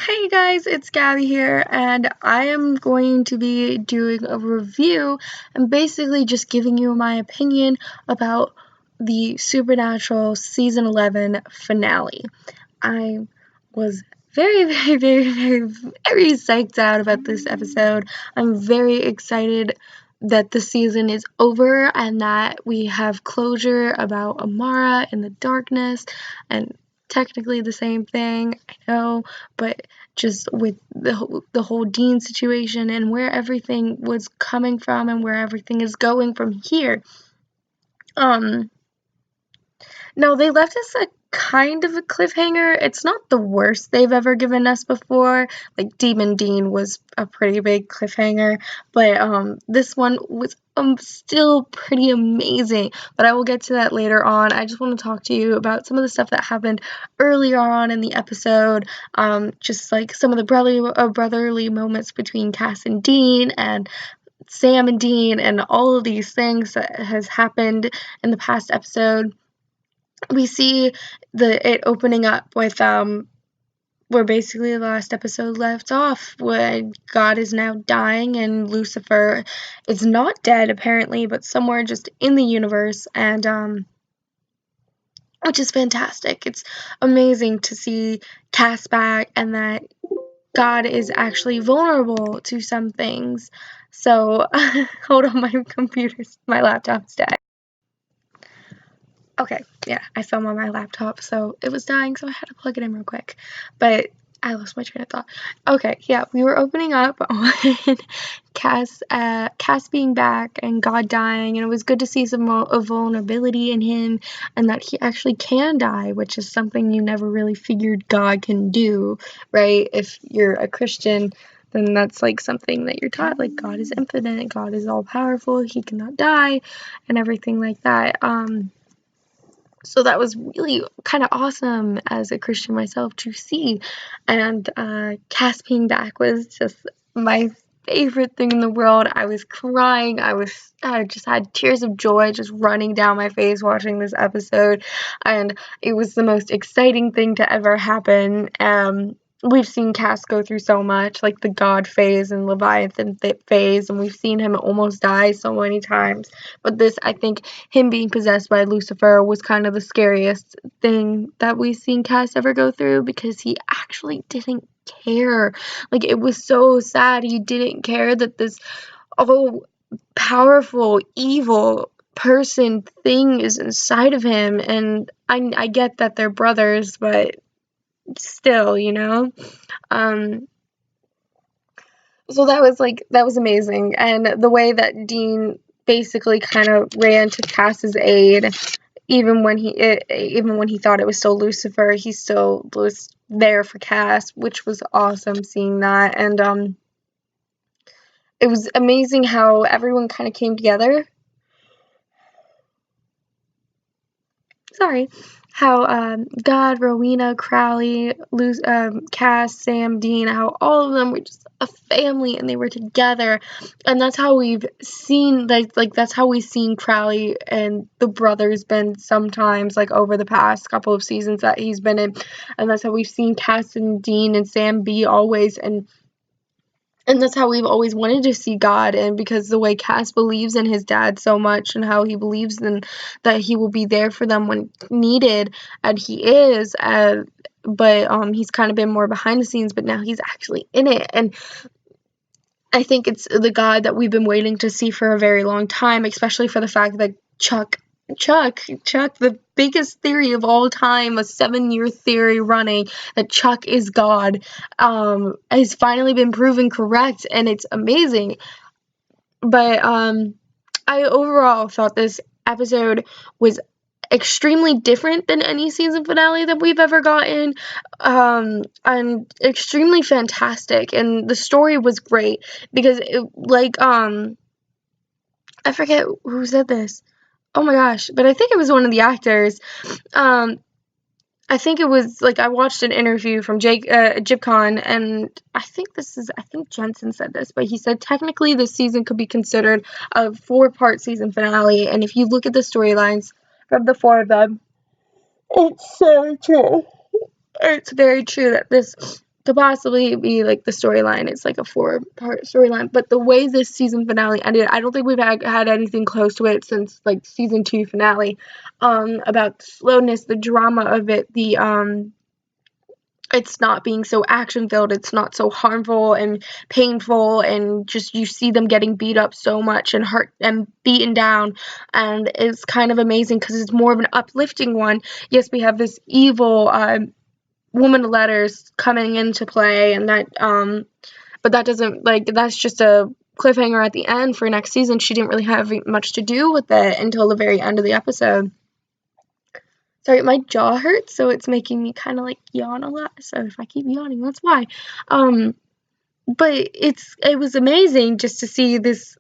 Hey guys, it's Gabby here, and I am going to be doing a review and basically just giving you my opinion about the Supernatural Season 11 finale. I was very psyched out about this episode. I'm very excited that the season is over and that we have closure about Amara in the darkness, and technically the same thing, I know, but just with the whole Dean situation and where everything was coming from and where everything is going from here. No, they left us a kind of a cliffhanger. It's not the worst they've ever given us before. Like Demon Dean was a pretty big cliffhanger, but this one was still pretty amazing. But I will get to that later on. I just want to talk to you about some of the stuff that happened earlier on in the episode. Just like some of the brotherly moments between Cass and Dean and Sam and Dean and all of these things that has happened in the past episode. We see it opening up with where basically the last episode left off, when God is now dying and Lucifer is not dead apparently, but somewhere just in the universe, and which is fantastic. It's amazing to see Cass back and that God is actually vulnerable to some things. So hold on, my laptop's dead. Okay, yeah, I film on my laptop, so it was dying, so I had to plug it in real quick. But I lost my train of thought. Okay, yeah, we were opening up on Cass being back and God dying, and it was good to see some vulnerability in him, and that he actually can die, which is something you never really figured God can do, right? If you're a Christian, then that's like something that you're taught, like God is infinite, God is all powerful, he cannot die, and everything like that. So that was really kind of awesome as a Christian myself to see. And Cass being back was just my favorite thing in the world. I was crying. I just had tears of joy just running down my face watching this episode. And it was the most exciting thing to ever happen. We've seen Cass go through so much, like the God phase and Leviathan phase, and we've seen him almost die so many times. But this, I think, him being possessed by Lucifer was kind of the scariest thing that we've seen Cass ever go through, because he actually didn't care. Like, it was so sad. He didn't care that this all powerful, evil person thing is inside of him. And I get that they're brothers, but still, so that was amazing. And the way that Dean basically kind of ran to Cass's aid, even when he thought it was still Lucifer, he still was there for Cass, which was awesome seeing that. And it was amazing how everyone kind of came together. How God, Rowena, Crowley, Cass, Sam, Dean, how all of them were just a family and they were together. And that's how we've seen, that's how we've seen Crowley and the brothers been sometimes, like, over the past couple of seasons that he's been in. And that's how we've seen Cass and Dean and Sam be always. And that's how we've always wanted to see God, and because the way Cass believes in his dad so much and how he believes in that he will be there for them when needed, and he is, but he's kind of been more behind the scenes, but now he's actually in it. And I think it's the God that we've been waiting to see for a very long time, especially for the fact that Chuck, the biggest theory of all time, a 7-year theory running that Chuck is God, has finally been proven correct, and it's amazing. But I overall thought this episode was extremely different than any season finale that we've ever gotten, and extremely fantastic. And the story was great because I forget who said this. Oh my gosh, but I think it was one of the actors. I think it was, like, I watched an interview from JibCon, and I think Jensen said this, but he said technically this season could be considered a 4-part season finale, and if you look at the storylines from the 4 of them, it's so true. It's very true that this to possibly be like the storyline. It's like a 4-part storyline, but the way this season finale ended, I don't think we've had anything close to it since like season 2 finale. About the slowness, the drama of it, the it's not being so action filled, it's not so harmful and painful, and just you see them getting beat up so much and hurt and beaten down, and it's kind of amazing because it's more of an uplifting one. Yes, we have this evil woman of letters coming into play, and that but that doesn't, like, that's just a cliffhanger at the end for next season. She didn't really have much to do with it until the very end of the episode. Sorry, my jaw hurts, so it's making me kind of like yawn a lot. So if I keep yawning, that's why. But it was amazing just to see this,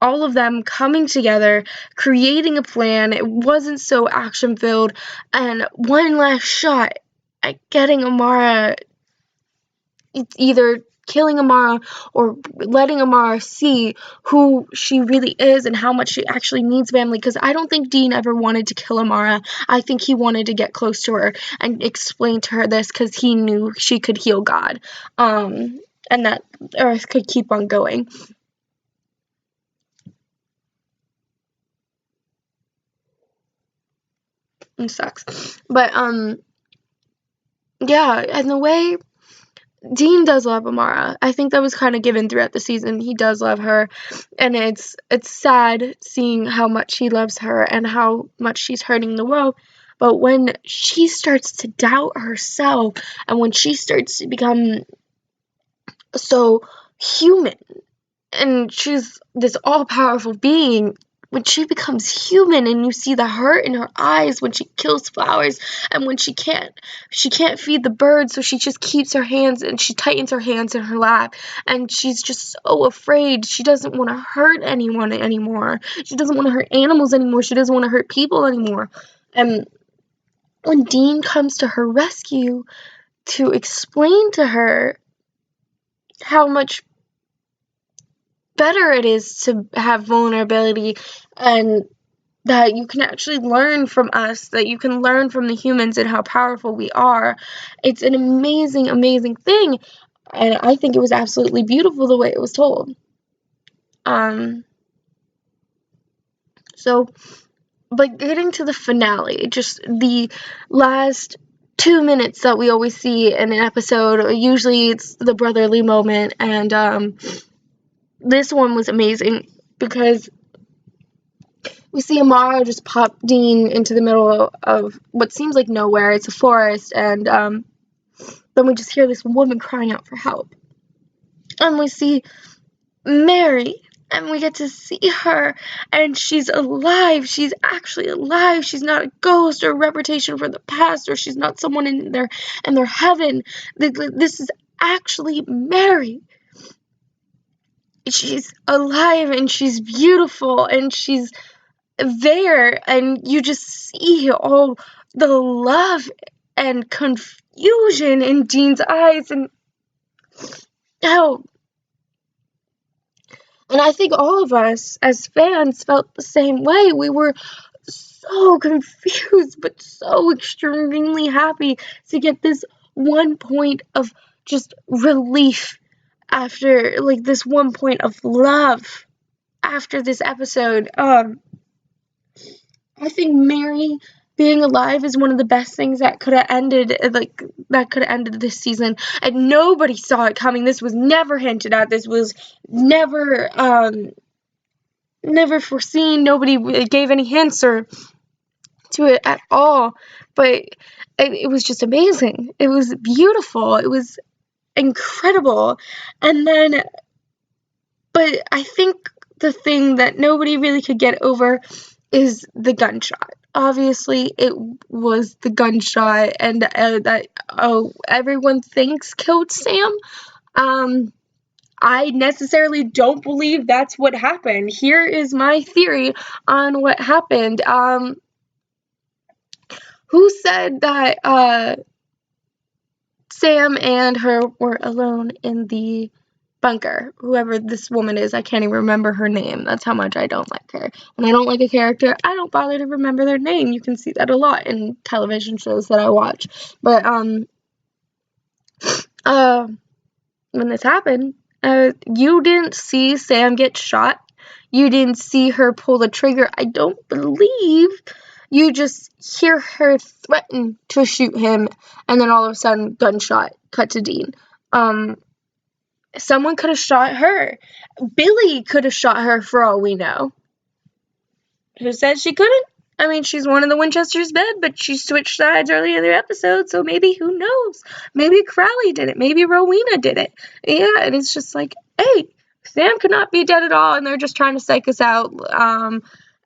all of them coming together, creating a plan. It wasn't so action filled, and one last shot at getting Amara. It's either killing Amara or letting Amara see who she really is and how much she actually needs family, because I don't think Dean ever wanted to kill Amara. I think he wanted to get close to her and explain to her this because he knew she could heal God, and that Earth could keep on going. It sucks. But yeah, and the way Dean does love Amara. I think that was kind of given throughout the season. He does love her, and it's sad seeing how much he loves her and how much she's hurting the world. But when she starts to doubt herself, and when she starts to become so human, and she's this all-powerful being, when she becomes human and you see the hurt in her eyes when she kills flowers, and when she can't feed the birds, so she just keeps her hands and she tightens her hands in her lap, and she's just so afraid. She doesn't want to hurt anyone anymore. She doesn't want to hurt animals anymore. She doesn't want to hurt people anymore. And when Dean comes to her rescue to explain to her how much better it is to have vulnerability, and that you can actually learn from us, that you can learn from the humans and how powerful we are. It's an amazing, amazing thing, and I think it was absolutely beautiful the way it was told. So, but getting to the finale, just the last 2 minutes that we always see in an episode, usually it's the brotherly moment, and this one was amazing because we see Amara just pop Dean into the middle of what seems like nowhere. It's a forest, and then we just hear this woman crying out for help. And we see Mary, and we get to see her, and she's alive. She's actually alive. She's not a ghost or a reputation from the past, or she's not someone in their heaven. This is actually Mary. She's alive, and she's beautiful, and she's there, and you just see all the love and confusion in Dean's eyes, and how, and I think all of us as fans felt the same way. We were so confused, but so extremely happy to get this one point of just relief after, like, this one point of love after this episode. I think Mary being alive is one of the best things that could have ended, this season, and nobody saw it coming. This was never hinted at. This was never foreseen. Nobody gave any hints or to it at all, but it was just amazing. It was beautiful. It was incredible. And then, but I think the thing that nobody really could get over is the gunshot. Obviously, it was the gunshot, and that everyone thinks killed Sam. I necessarily don't believe that's what happened. Here is my theory on what happened. Who said that Sam and her were alone in the bunker? Whoever this woman is, I can't even remember her name. That's how much I don't like her. When I don't like a character, I don't bother to remember their name. You can see that a lot in television shows that I watch. But when this happened, you didn't see Sam get shot. You didn't see her pull the trigger. I don't believe. You just hear her threaten to shoot him, and then all of a sudden, gunshot. Cut to Dean. Someone could have shot her. Billy could have shot her for all we know. Who said she couldn't? I mean, she's one of the Winchester's bed, but she switched sides early in the episode, so maybe, who knows? Maybe Crowley did it. Maybe Rowena did it. Yeah, and it's just like, hey, Sam could not be dead at all, and they're just trying to psych us out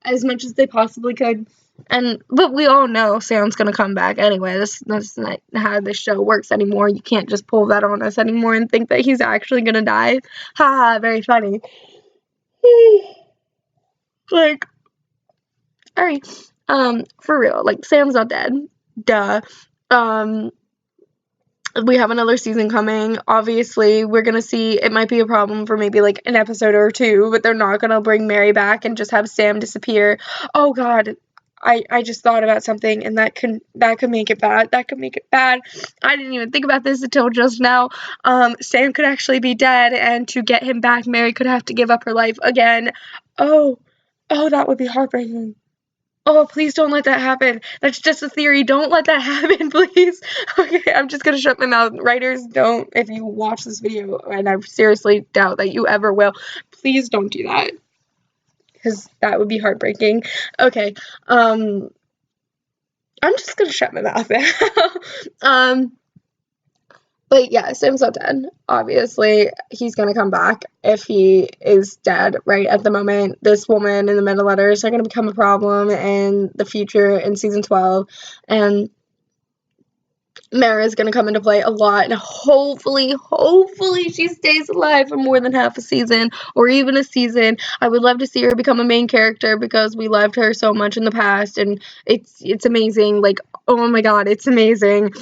as much as they possibly could. But we all know Sam's gonna come back anyway. That's not how this show works anymore. You can't just pull that on us anymore and think that he's actually gonna die. Haha, very funny. Like, alright. For real, like, Sam's not dead. Duh. We have another season coming. Obviously, we're gonna see, it might be a problem for maybe, like, an episode or two, but they're not gonna bring Mary back and just have Sam disappear. Oh, God. I just thought about something, and that could make it bad. That could make it bad. I didn't even think about this until just now. Sam could actually be dead, and to get him back, Mary could have to give up her life again. Oh, that would be heartbreaking. Oh, please don't let that happen. That's just a theory. Don't let that happen, please. Okay, I'm just gonna shut my mouth. Writers, don't, if you watch this video, and I seriously doubt that you ever will, please don't do that. Because that would be heartbreaking. Okay, I'm just gonna shut my mouth now. But yeah, Sam's not dead. Obviously, he's gonna come back if he is dead right at the moment. This woman in the meta letters are gonna become a problem in the future in season 12, and Mara is going to come into play a lot, and hopefully she stays alive for more than half a season or even a season. I would love to see her become a main character because we loved her so much in the past, and it's amazing. Like, oh my god, it's amazing.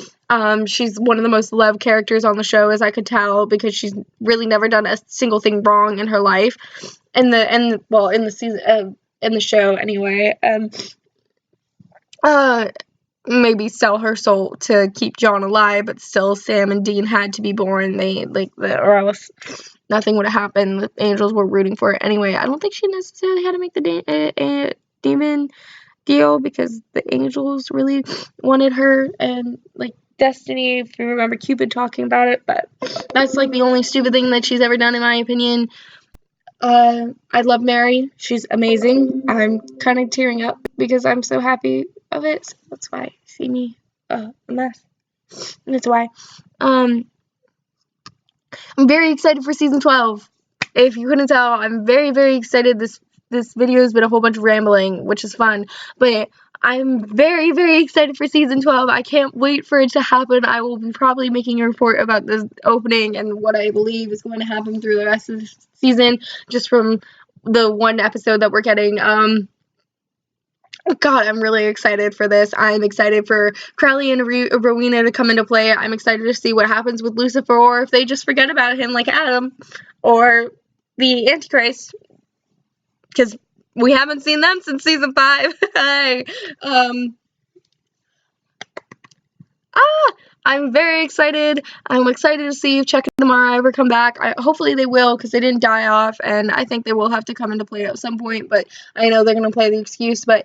She's one of the most loved characters on the show, as I could tell, because she's really never done a single thing wrong in her life. In the season, in the show anyway. Maybe sell her soul to keep John alive, but still Sam and Dean had to be born. Or else nothing would have happened. The angels were rooting for it anyway. I don't think she necessarily had to make the demon deal because the angels really wanted her, and like Destiny, if you remember Cupid talking about it, but that's like the only stupid thing that she's ever done in my opinion. I love Mary. She's amazing. I'm kind of tearing up because I'm so happy of it. So that's why you see me a mess. And that's why. I'm very excited for season 12. If you couldn't tell, I'm very, very excited. This video has been a whole bunch of rambling, which is fun. But I'm very, very excited for season 12. I can't wait for it to happen. I will be probably making a report about this opening and what I believe is going to happen through the rest of the season, just from the one episode that we're getting. God, I'm really excited for this. I'm excited for Crowley and Rowena to come into play. I'm excited to see what happens with Lucifer, or if they just forget about him like Adam, or the Antichrist, because we haven't seen them since season 5. I'm very excited. I'm excited to see if Chuck and Tamara ever come back. Hopefully they will, because they didn't die off, and I think they will have to come into play at some point, but I know they're going to play the excuse, but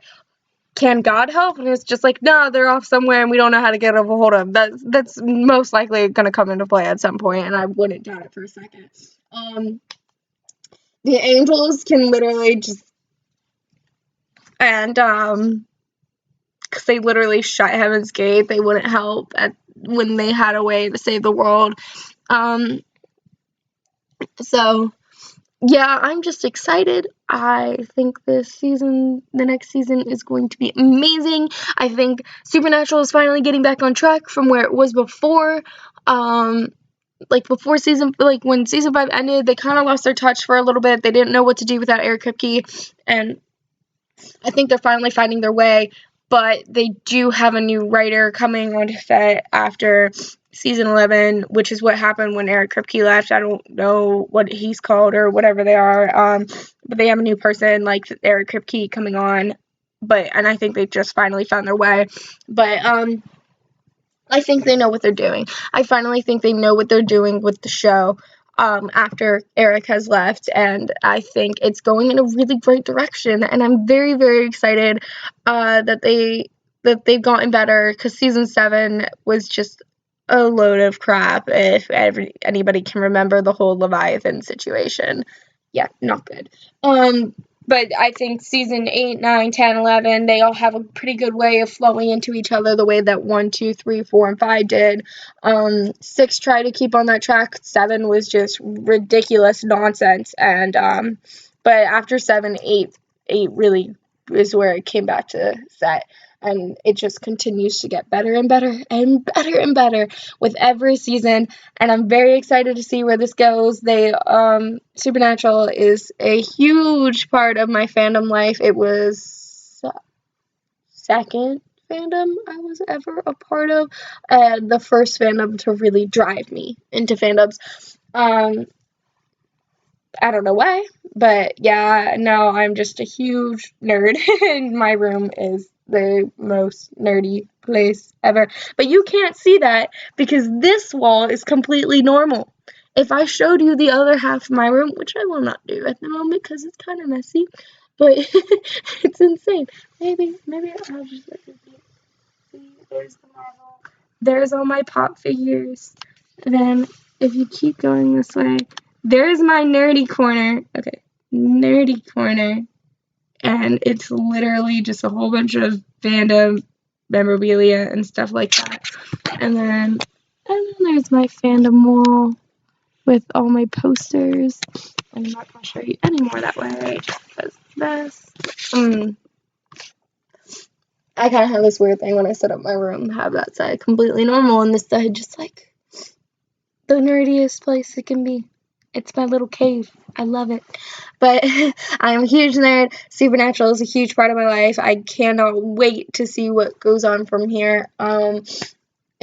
can God help? And it's just like, no, they're off somewhere and we don't know how to get a hold of them. That's most likely going to come into play at some point, and I wouldn't doubt it for a second. The angels can literally just, and because they literally shut Heaven's Gate. They wouldn't help when they had a way to save the world. So yeah, I'm just excited. I think the next season is going to be amazing. I think Supernatural is finally getting back on track from where it was before. When season 5 ended, they kind of lost their touch for a little bit. They didn't know what to do without Eric Kripke, and I think they're finally finding their way, but they do have a new writer coming on set after season 11, which is what happened when Eric Kripke left. I don't know what he's called or whatever they are, but they have a new person like Eric Kripke coming on, and I think they just finally found their way. But I think they know what they're doing. I finally think they know what they're doing with the show after Eric has left, and I think it's going in a really great direction. And I'm very, very excited that they've gotten better, because season 7 was just a load of crap. If anybody can remember the whole Leviathan situation, yeah, not good. But I think season 8, 9, 10, 11, they all have a pretty good way of flowing into each other the way that 1, 2, 3, 4, and 5 did. 6 tried to keep on that track. 7 was just ridiculous nonsense. And but after 7, 8 really is where it came back to set. And it just continues to get better and better and better and better with every season. And I'm very excited to see where this goes. Supernatural is a huge part of my fandom life. It was second fandom I was ever a part of. The first fandom to really drive me into fandoms. I don't know why, but yeah, now I'm just a huge nerd, and my room is the most nerdy place ever. But you can't see that because this wall is completely normal. If I showed you the other half of my room, which I will not do at the moment because it's kind of messy, but it's insane. Maybe I'll just let you see. There's the Marvel. There's all my pop figures. Then if you keep going this way, there's my nerdy corner. Okay, nerdy corner. And it's literally just a whole bunch of fandom memorabilia and stuff like that. And then there's my fandom wall with all my posters. I'm not going to show you any more that way just because this. I kind of have this weird thing when I set up my room, have that side completely normal and this side just like the nerdiest place it can be. It's my little cave. I love it. But I'm a huge nerd. Supernatural is a huge part of my life. I cannot wait to see what goes on from here. I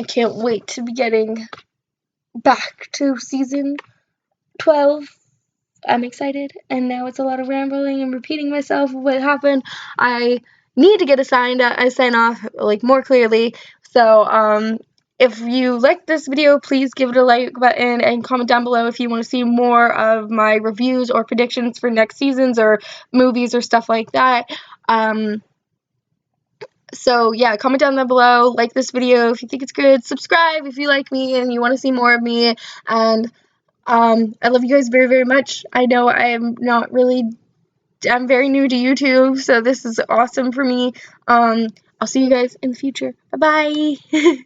can't wait to be getting back to season 12. I'm excited, and now it's a lot of rambling and repeating myself of what happened. I need to get a sign off like more clearly. So if you like this video, please give it a like button and comment down below if you want to see more of my reviews or predictions for next seasons or movies or stuff like that. So yeah, comment down below, like this video if you think it's good, subscribe if you like me and you want to see more of me, and I love you guys very, very much. I know I'm very new to YouTube, so this is awesome for me. I'll see you guys in the future. Bye-bye.